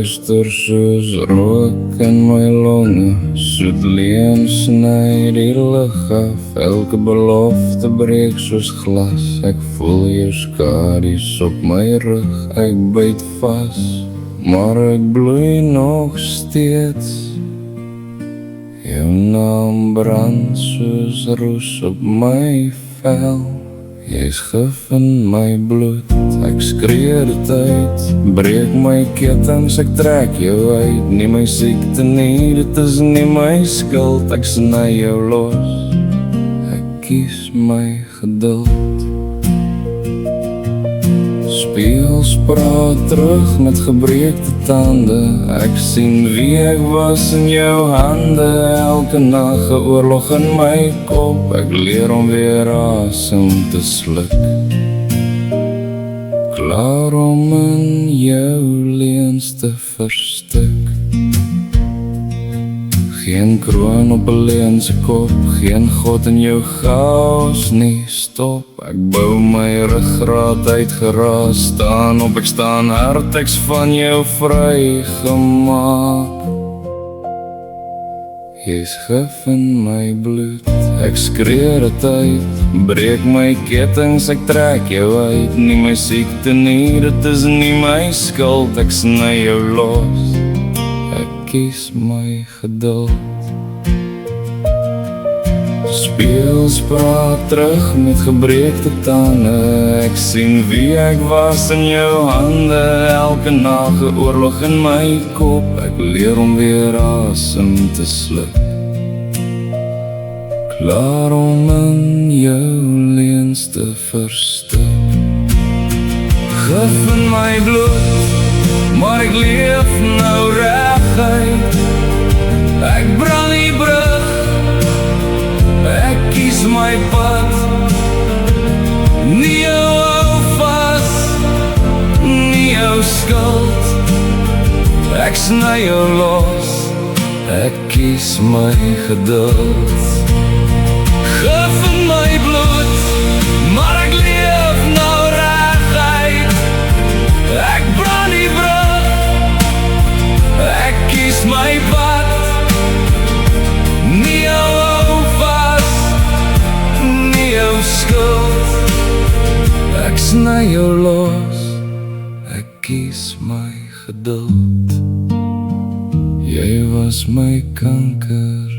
duister soos rook in my longe. Soet leuen sny die lug af, elke belofte breek soos glas. Ek voel jou skadu's op my rug, ek byt vas, maar ek bloei nog steeds. Jou naam brand soos roes op my vel. Jy's gif in my bloed, ek skree dit uit. Breek my ketens, ek trek jou uit. Nie my siekte nie, dit is nie my skuld. Ek sny jou los, ek kies my geduld. Spieëls praat terug met gebreekte tande. Ek sien wie ek was in jou hande. Elke nag 'n oorlog in my kop. Ek leer om weer asem te sluk. Klaar om in jou leuns te verstik. Geen kroon op 'n leuen se kop, geen God in jou chaos nie, stop. Ek bou my ruggraat uitgeraas, staan op, ek staan hard, ek's van jou vrygemaak. Jy's gif in my bloed, ek skree dit uit. Breek my ketens, ek trek jou uit. Nie my siekte nie, dit is nie my skuld. Ek sny jou los, ek kies my geduld. Spieëls praat terug met gebreekte tande. Ek sien wie ek was in jou hande. Elke nag 'n oorlog in my kop. Ek leer om weer asem te sluk. Klaar om in jou leuns te verstik. Gif in my bloed, maar ek leef nou reguit. Ek brand die brug, ek kies my pad. Nie jou hou vas, nie jou skuld. Ek sny jou los, ek kies my geduld. Gif in my bloed, maar ek leef nou reguit. Ek brand die brug, ek kies my pad. Nie jou hou vas, nie jou skuld. Ek sny jou los, ek kies my geduld. Jy was my kanker,